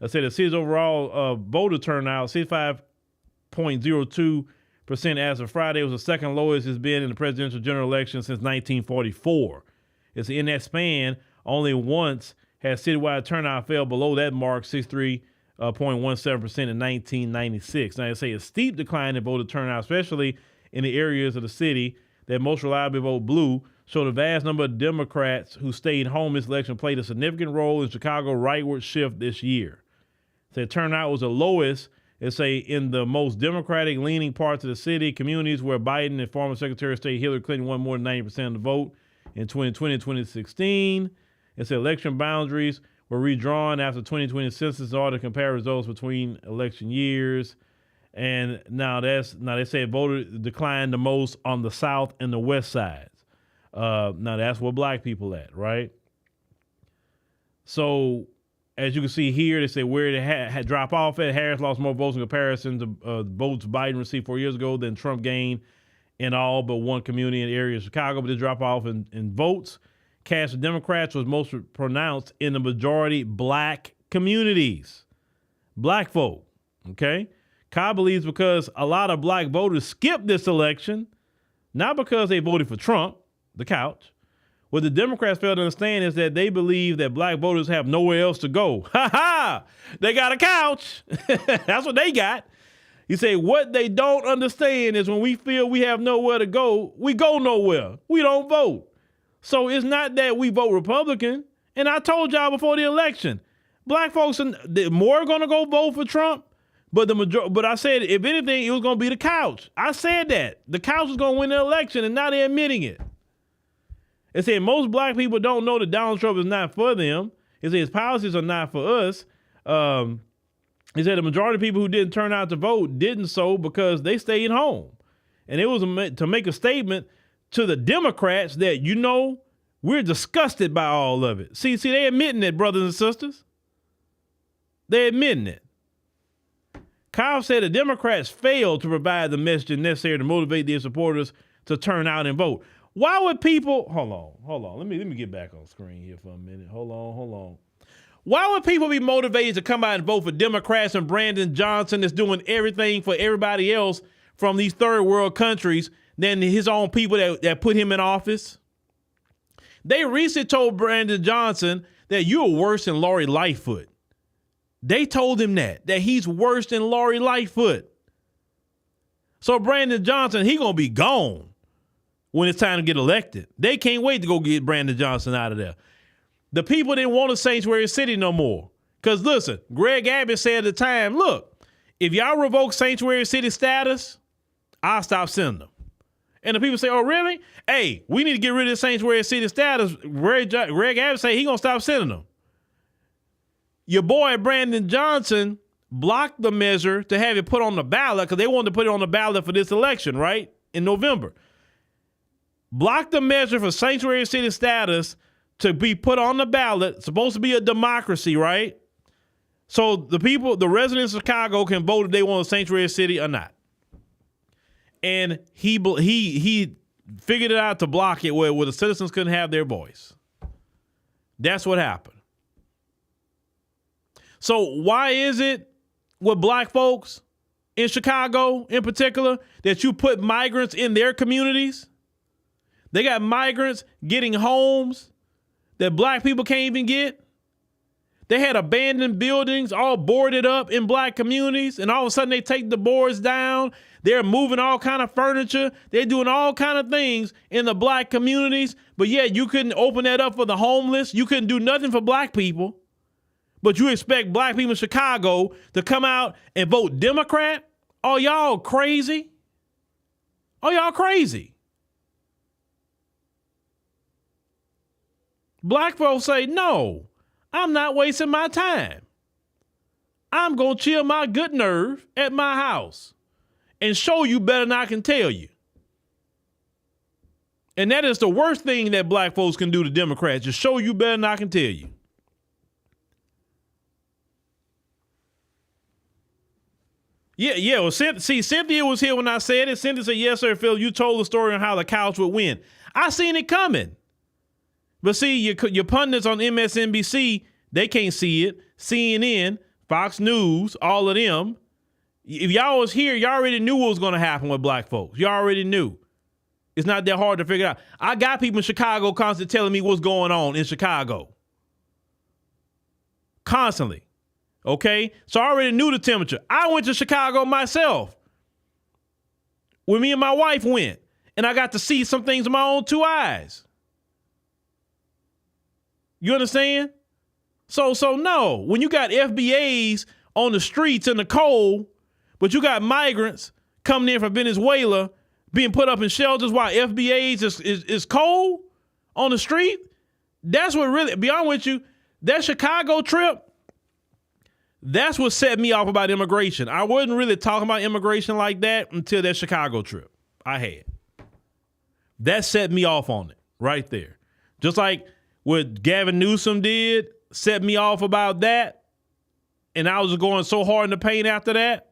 said the city's overall voter turnout, 65.02% as of Friday, was the second lowest it's been in the presidential general election since 1944. It's in that span, only once has citywide turnout fell below that mark, 63.17% in 1996. Now, they say a steep decline in voter turnout, especially in the areas of the city that most reliably vote blue, showed a vast number of Democrats who stayed home this election played a significant role in Chicago's rightward shift this year. Said turnout was the lowest, in the most Democratic-leaning parts of the city, communities where Biden and former Secretary of State Hillary Clinton won more than 90% of the vote in 2020 and 2016. It said election boundaries were redrawn after 2020 census in order to compare results between election years. And now they say voter declined the most on the south and the west sides. Now that's where black people at, right? So as you can see here, they say where it had drop off at. Harris lost more votes in comparison to votes Biden received 4 years ago than Trump gained in all but one community in the area of Chicago. But the drop off in votes cast for Democrats was most pronounced in the majority black communities. Black folk, okay? Cobb believes because a lot of black voters skipped this election, not because they voted for Trump, the couch. What the Democrats fail to understand is that they believe that black voters have nowhere else to go. Ha ha! They got a couch. That's what they got. You say what they don't understand is when we feel we have nowhere to go, we go nowhere. We don't vote. So it's not that we vote Republican. And I told y'all before the election, black folks are more going to go vote for Trump. But I said, if anything, it was going to be the couch. I said that. The couch was going to win the election, and now they're admitting it. It said most black people don't know that Donald Trump is not for them. It said his policies are not for us. It said the majority of people who didn't turn out to vote didn't so because they stayed home. And it was to make a statement to the Democrats that, we're disgusted by all of it. See, they admitting it, brothers and sisters. They're admitting it. Kyle said the Democrats failed to provide the messaging necessary to motivate their supporters to turn out and vote. Why would people, hold on. Let me get back on screen here for a minute. Hold on. Why would people be motivated to come out and vote for Democrats and Brandon Johnson that's doing everything for everybody else from these third world countries than his own people that put him in office? They recently told Brandon Johnson that you're worse than Lori Lightfoot. They told him that he's worse than Lori Lightfoot. So Brandon Johnson, he gonna be gone when it's time to get elected. They can't wait to go get Brandon Johnson out of there. The people didn't want a sanctuary city no more. Because listen, Greg Abbott said at the time, look, if y'all revoke sanctuary city status, I'll stop sending them. And the people say, oh, really? Hey, we need to get rid of the sanctuary city status. Greg Abbott say he gonna stop sending them. Your boy Brandon Johnson blocked the measure to have it put on the ballot because they wanted to put it on the ballot for this election, right? In November. Blocked the measure for sanctuary city status to be put on the ballot. It's supposed to be a democracy, right? So the residents of Chicago can vote if they want a sanctuary city or not. And he figured it out to block it where the citizens couldn't have their voice. That's what happened. So why is it with black folks in Chicago in particular that you put migrants in their communities? They got migrants getting homes that black people can't even get. They had abandoned buildings all boarded up in black communities, and all of a sudden they take the boards down. They're moving all kind of furniture. They're doing all kind of things in the black communities, but yet you couldn't open that up for the homeless. You couldn't do nothing for black people, but you expect black people in Chicago to come out and vote Democrat? Oh, y'all crazy? Oh, y'all crazy. Black folks say, no, I'm not wasting my time. I'm going to chill my good nerve at my house and show you better than I can tell you. And that is the worst thing that black folks can do to Democrats, just show you better than I can tell you. Yeah. Well, Cynthia was here when I said it. Cynthia said, yes, sir, Phil, you told the story on how the couch would win. I seen it coming. But see, your pundits on MSNBC, they can't see it. CNN, Fox News, all of them. If y'all was here, y'all already knew what was going to happen with black folks. Y'all already knew. It's not that hard to figure out. I got people in Chicago constantly telling me what's going on in Chicago. Constantly. Okay? So I already knew the temperature. I went to Chicago myself. When me and my wife went. And I got to see some things with my own two eyes. You understand? So no. When you got FBAs on the streets in the cold, but you got migrants coming in from Venezuela being put up in shelters while FBAs is cold on the street, that's what really, be honest with you, that Chicago trip, that's what set me off about immigration. I wasn't really talking about immigration like that until that Chicago trip I had. That set me off on it right there. Just like what Gavin Newsom did, set me off about that. And I was going so hard in the paint after that.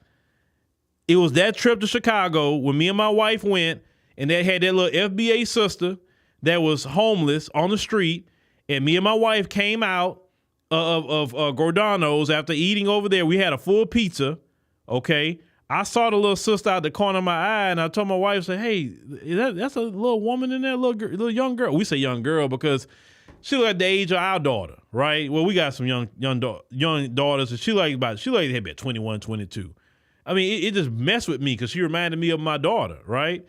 It was that trip to Chicago when me and my wife went, and they had that little FBA sister that was homeless on the street. And me and my wife came out of Gordano's after eating over there. We had a full pizza. Okay. I saw the little sister out the corner of my eye, and I told my wife, say, hey, that's a little woman in there, little young girl. We say young girl because she looked at the age of our daughter, right? Well, we got some young daughters, and she like about 21, 22. I mean, it just messed with me because she reminded me of my daughter, right?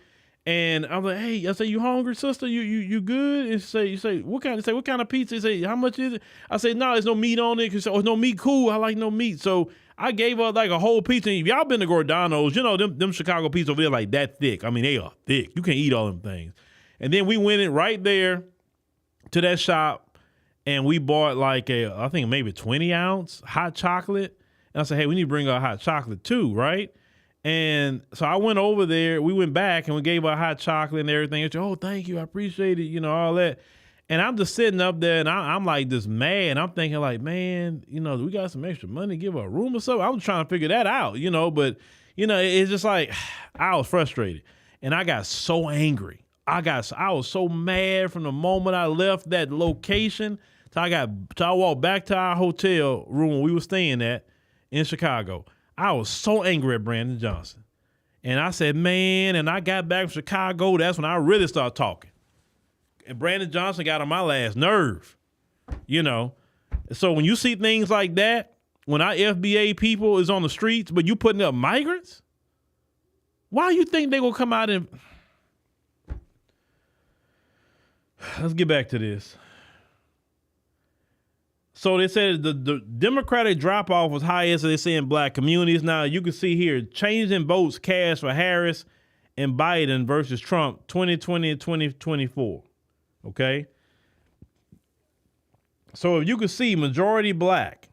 And I'm like, hey, I say, you hungry, sister? You good? And you say, what kind of pizza? You say, how much is it? I say, no, there's no meat on it. She said, oh, no meat, cool. I like no meat. So I gave her like a whole pizza. And if y'all been to Gordano's, you know, them Chicago pizzas over there like that thick. I mean, they are thick. You can't eat all them things. And then we went in right there to that shop, and we bought like I think maybe 20 ounce hot chocolate. And I said, hey, we need to bring our hot chocolate too, right? And so I went over there. We went back and we gave her hot chocolate and everything. And she, oh, thank you. I appreciate it. You know, all that. And I'm just sitting up there and I'm like this mad. I'm thinking like, man, you know, we got some extra money to give her a room or something. I'm trying to figure that out, you know, but, you know, it's just like I was frustrated. And I got so angry. I was so mad from the moment I left that location till I walked back to our hotel room we were staying at in Chicago. I was so angry at Brandon Johnson. And I said, man, and I got back from Chicago, that's when I really started talking. And Brandon Johnson got on my last nerve, you know. So when you see things like that, when our FBA people is on the streets, but you putting up migrants, why you think they gonna come out and... Let's get back to this. So they said the Democratic drop-off was highest, they say, in black communities. Now, you can see here, changes in votes cast for Harris and Biden versus Trump, 2020 and 2024, okay? So if you can see, majority black,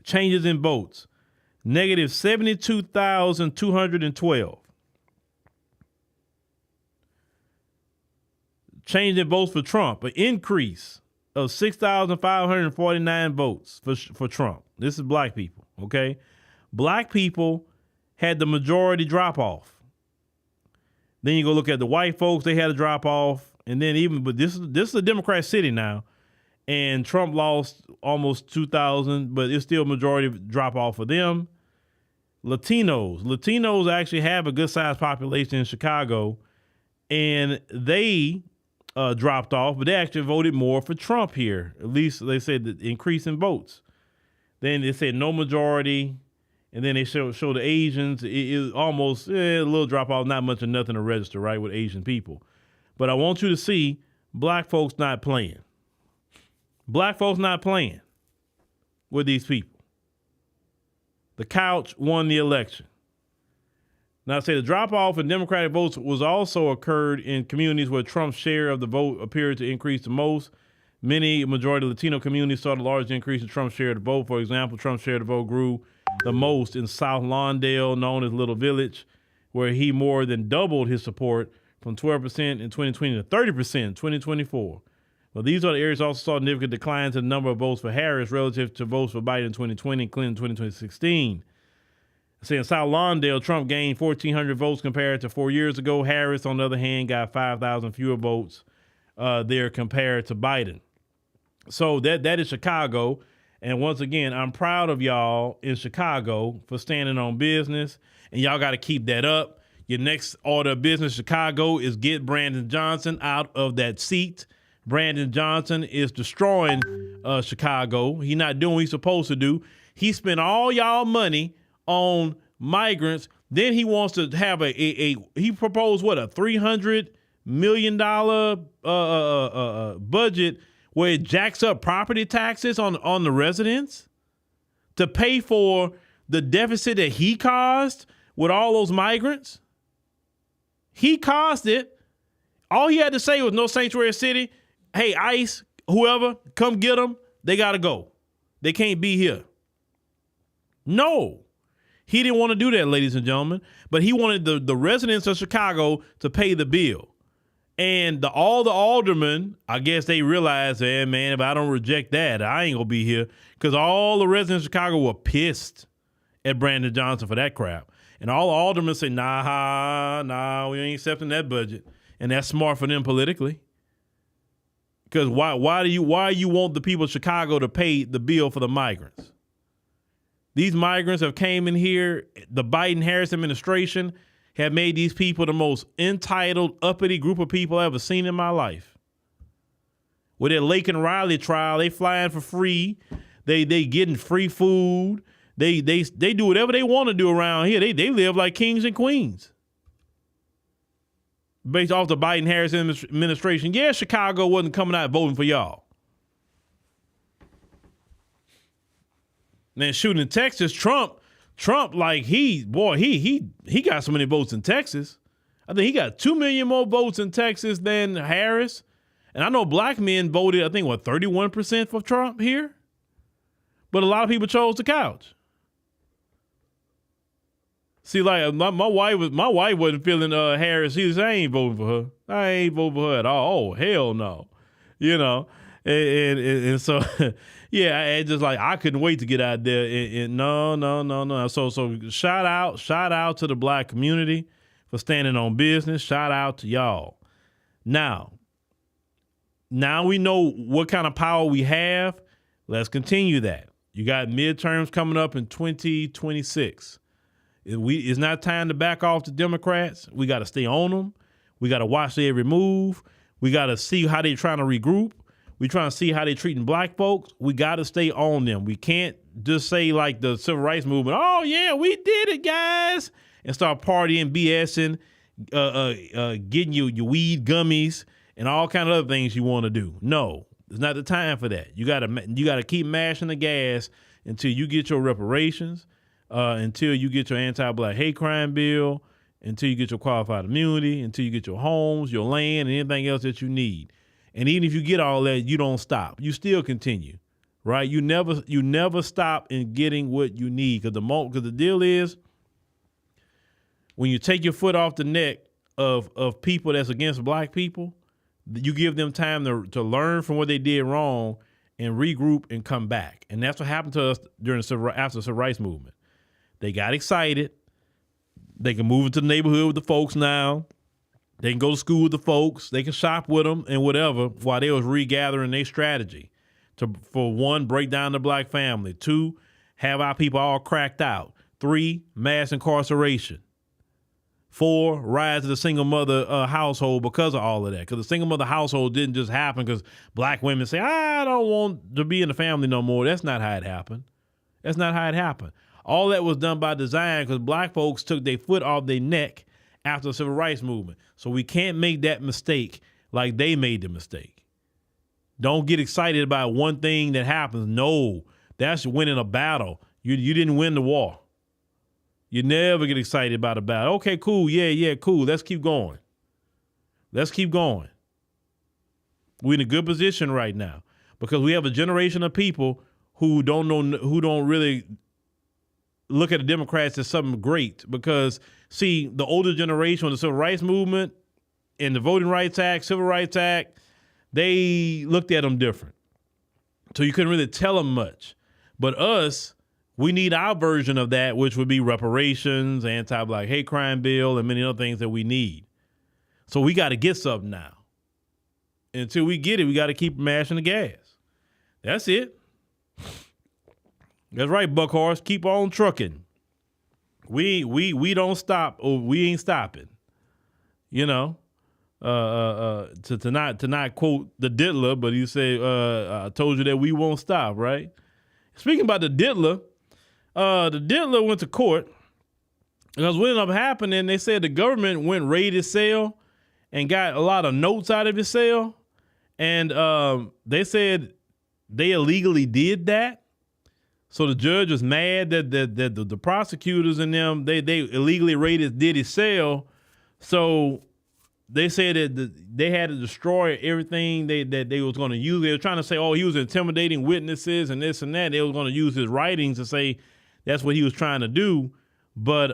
changes in votes, negative 72,212. Change in votes for Trump, an increase of 6,549 votes for Trump. This is black people, okay? Black people had the majority drop off. Then you go look at the white folks, they had a drop off. And then but this is a Democrat city now. And Trump lost almost 2,000, but it's still majority drop off for them. Latinos actually have a good sized population in Chicago. And they dropped off, but they actually voted more for Trump here. At least they said the increase in votes Then they said no majority. And then they show the Asians. It is almost a little drop off, not much or nothing to register, right, with Asian people. But I want you to see black folks not playing. Black folks not playing with these people. The couch won the election. Now, I say the drop off in Democratic votes was also occurred in communities where Trump's share of the vote appeared to increase the most. Many majority Latino communities saw the largest increase in Trump's share of the vote. For example, Trump's share of the vote grew the most in South Lawndale, known as Little Village, where he more than doubled his support from 12% in 2020 to 30% in 2024. Well, these are the areas also saw significant declines in the number of votes for Harris relative to votes for Biden in 2020 and Clinton in 2016. In South Lawndale, Trump gained 1,400 votes compared to 4 years ago. Harris, on the other hand, got 5,000 fewer votes there compared to Biden. So that is Chicago. And once again, I'm proud of y'all in Chicago for standing on business. And y'all got to keep that up. Your next order of business, Chicago, is get Brandon Johnson out of that seat. Brandon Johnson is destroying Chicago. He's not doing what he's supposed to do. He spent all y'all money on migrants. Then he wants to have he proposed what, a $300 million budget where it jacks up property taxes on the residents to pay for the deficit that he caused with all those migrants. He caused it. All he had to say was no sanctuary city. Hey, ICE, whoever, come get them. They got to go. They can't be here. No. He didn't want to do that, ladies and gentlemen, but he wanted the residents of Chicago to pay the bill. And all the aldermen, I guess they realized, hey, man, if I don't reject that, I ain't going to be here. Because all the residents of Chicago were pissed at Brandon Johnson for that crap. And all the aldermen said, nah, we ain't accepting that budget. And that's smart for them politically. Because why do you want the people of Chicago to pay the bill for the migrants? These migrants have came in here. The Biden-Harris administration have made these people the most entitled, uppity group of people I've ever seen in my life. With their Lake and Riley trial, they flying for free. They getting free food. They do whatever they want to do around here. They live like kings and queens. Based off the Biden-Harris administration, yeah, Chicago wasn't coming out voting for y'all. Man, shooting in Texas, Trump, like he got so many votes in Texas. I think he got 2 million more votes in Texas than Harris. And I know black men voted, I think, 31% for Trump here? But a lot of people chose the couch. See, like my wife wasn't feeling Harris. She was, I ain't voting for her. I ain't voting for her at all. Oh, hell no. You know, and so, yeah, I just like, I couldn't wait to get out there. And no. So shout out to the black community for standing on business. Shout out to y'all. Now we know what kind of power we have. Let's continue that. You got midterms coming up in 2026. It's not time to back off the Democrats. We got to stay on them. We got to watch their every move. We got to see how they trying to regroup. We trying to see how they treating black folks. We got to stay on them. We can't just say like the civil rights movement, oh yeah, we did it, guys, and start partying, BSing, getting your weed gummies and all kind of other things you want to do. No, it's not the time for that. You gotta keep mashing the gas until you get your reparations. Until you get your anti-black hate crime bill, until you get your qualified immunity, until you get your homes, your land, and anything else that you need. And even if you get all that, you don't stop. You still continue, right? You never stop in getting what you need. Because the deal is, when you take your foot off the neck of people that's against black people, you give them time to learn from what they did wrong and regroup and come back. And that's what happened to us after the civil rights movement. They got excited. They can move into the neighborhood with the folks now. They can go to school with the folks. They can shop with them and whatever while they was regathering their strategy for one, break down the black family. 2, have our people all cracked out. 3, mass incarceration. 4, rise of the single mother household because of all of that. Because the single mother household didn't just happen because black women say, I don't want to be in the family no more. That's not how it happened. That's not how it happened. All that was done by design because black folks took their foot off their neck after the civil rights movement. So we can't make that mistake like they made the mistake. Don't get excited about one thing that happens. No, that's winning a battle. You didn't win the war. You never get excited about a battle. Okay, cool. Yeah, cool. Let's keep going. Let's keep going. We're in a good position right now because we have a generation of people who don't really look at the Democrats as something great because, see, the older generation with the civil rights movement and the Voting Rights Act, Civil Rights Act, they looked at them different. So you couldn't really tell them much. But us, we need our version of that, which would be reparations, anti-black hate crime bill, and many other things that we need. So we got to get something now. And until we get it, we got to keep mashing the gas. That's it. That's right, Buckhorse. Keep on trucking. We don't stop. Or we ain't stopping. You know. To not quote the diddler, but you say, I told you that we won't stop, right? Speaking about the diddler went to court because what ended up happening, they said the government went raid his cell and got a lot of notes out of his cell. And they said they illegally did that. So the judge was mad that the prosecutors and them, they illegally did his cell. So they said that they had to destroy everything that they was going to use. They were trying to say, oh, he was intimidating witnesses and this and that. They were going to use his writings to say that's what he was trying to do. But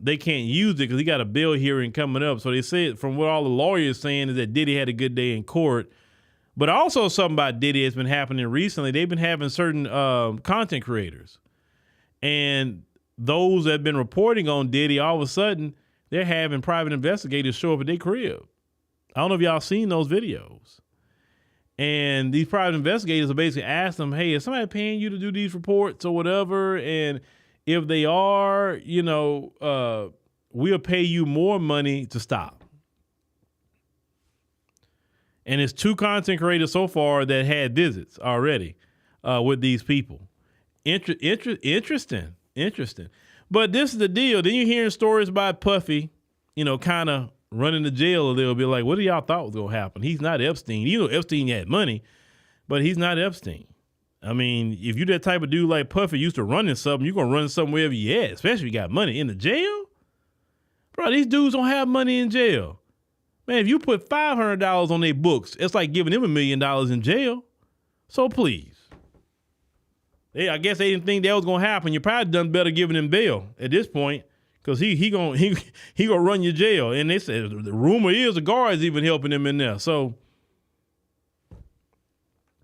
they can't use it because he got a bail hearing coming up. So they said, from what all the lawyers saying, is that Diddy had a good day in court. But also something about Diddy has been happening recently. They've been having certain content creators. And those that have been reporting on Diddy, all of a sudden, they're having private investigators show up at their crib. I don't know if y'all seen those videos. And these private investigators are basically asking them, hey, is somebody paying you to do these reports or whatever? And if they are, we'll pay you more money to stop. And it's 2 content creators so far that had visits already with these people. Interesting. But this is the deal. Then you're hearing stories about Puffy, kind of running to jail a little bit. Like, what do y'all thought was going to happen? He's not Epstein. Epstein had money, but he's not Epstein. I mean, if you that type of dude like Puffy used to running something, you're going to run something wherever you at, especially if you got money. In the jail? Bro, these dudes don't have money in jail. Man, if you put $500 on their books, it's like giving them $1 million in jail. So please. I guess they didn't think that was going to happen. You probably done better giving him bail at this point because he gonna run your jail. And they said the rumor is the guards even helping him in there. So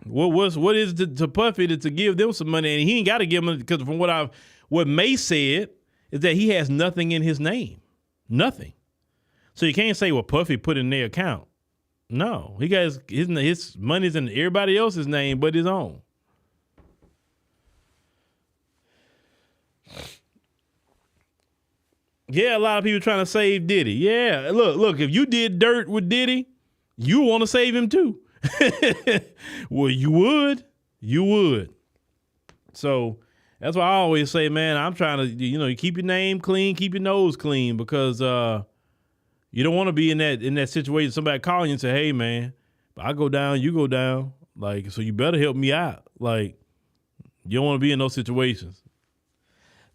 what is it to Puffy to give them some money? And he ain't got to give them, because from what May said is that he has nothing in his name. Nothing. So you can't say, well, Puffy put in their account. No, he got his money's in everybody else's name but his own. Yeah, a lot of people trying to save Diddy. Yeah, look, if you did dirt with Diddy, you want to save him too. Well, you would. So that's why I always say, man, I'm trying to, you keep your name clean, keep your nose clean, because you don't want to be in that situation. Somebody calling you and say, hey, man, if I go down, you go down. Like, so you better help me out. Like, you don't want to be in those situations.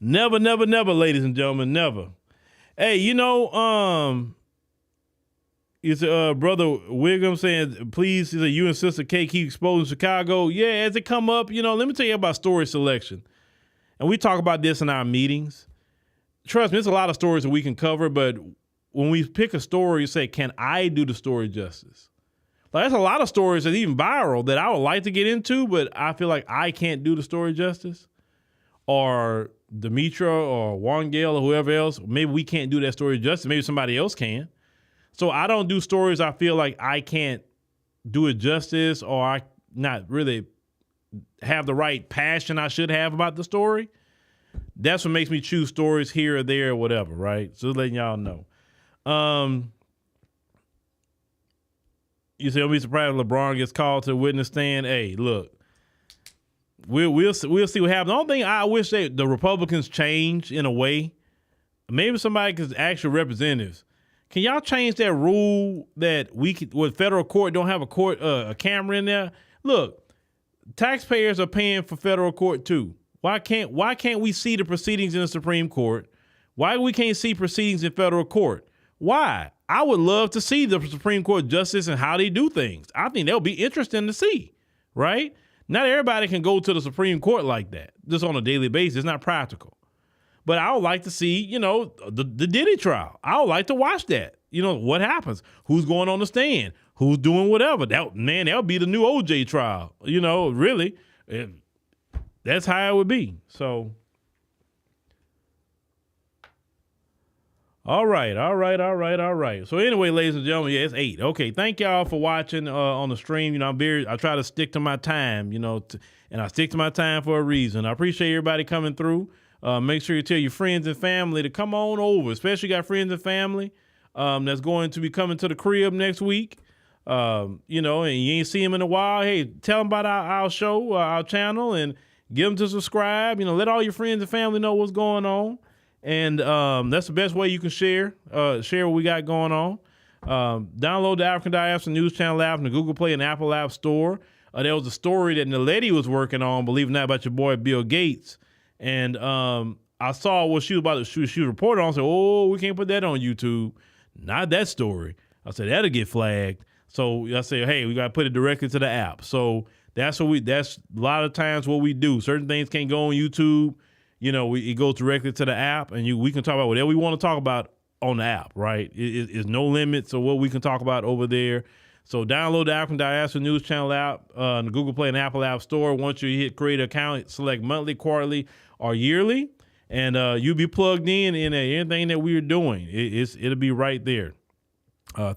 Never, never, never, ladies and gentlemen, never. Hey, it's Brother Wiggum saying, please, you and Sister K keep exposing Chicago. Yeah, as it come up, let me tell you about story selection. And we talk about this in our meetings. Trust me, there's a lot of stories that we can cover, but when we pick a story, you say, can I do the story justice? Like, there's a lot of stories that's even viral that I would like to get into, but I feel like I can't do the story justice. Or Demetra or Wangale or whoever else, maybe we can't do that story justice. Maybe somebody else can. So I don't do stories I feel like I can't do it justice, or I not really have the right passion I should have about the story. That's what makes me choose stories here or there or whatever, right? So just letting y'all know. You say, don't be surprised if LeBron gets called to the witness stand. Hey, look, we'll see what happens. The only thing I wish the Republicans change in a way, maybe somebody could ask your representatives, can y'all change that rule that with federal court don't have a camera in there? Look, taxpayers are paying for federal court too. Why can't we see the proceedings in the Supreme Court? Why we can't see proceedings in federal court? Why? I would love to see the Supreme Court justice and how they do things. I think that'll be interesting to see, right? Not everybody can go to the Supreme Court like that, just on a daily basis. It's not practical. But I would like to see, the Diddy trial. I would like to watch that. What happens? Who's going on the stand? Who's doing whatever? That would be the new OJ trial. Really. That's how it would be. So, all right. So anyway, ladies and gentlemen, it's 8. Okay, thank y'all for watching on the stream. I try to stick to my time, and I stick to my time for a reason. I appreciate everybody coming through. Make sure you tell your friends and family to come on over, especially got friends and family that's going to be coming to the crib next week. And you ain't see them in a while. Hey, tell them about our show, our channel, and get them to subscribe. Let all your friends and family know what's going on. And that's the best way you can share what we got going on. Download the African Diaspora News Channel app in the Google Play and Apple App Store. There was a story that Naledi was working on, believe it or not, about your boy Bill Gates. And I saw what she was reporting on. I said, we can't put that on YouTube. Not that story. I said, that'll get flagged. So I said, hey, we got to put it directly to the app. So that's a lot of times what we do. Certain things can't go on YouTube. It goes directly to the app, and we can talk about whatever we want to talk about on the app, right? It's no limits of what we can talk about over there. So download the African Diaspora News Channel app on the Google Play and Apple App Store. Once you hit create an account, select monthly, quarterly, or yearly, and you'll be plugged in anything that we're doing. It'll be right there.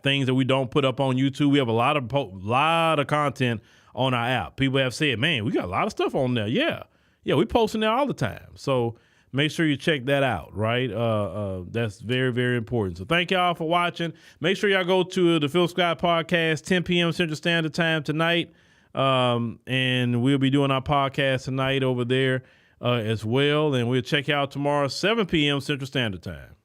Things that we don't put up on YouTube. We have a lot of content on our app. People have said, man, we got a lot of stuff on there. Yeah, we posting there all the time. So make sure you check that out, right? That's very, very important. So thank y'all for watching. Make sure y'all go to the Phillip Scott podcast, 10 p.m. Central Standard Time tonight. And we'll be doing our podcast tonight over there as well. And we'll check you out tomorrow, 7 p.m. Central Standard Time.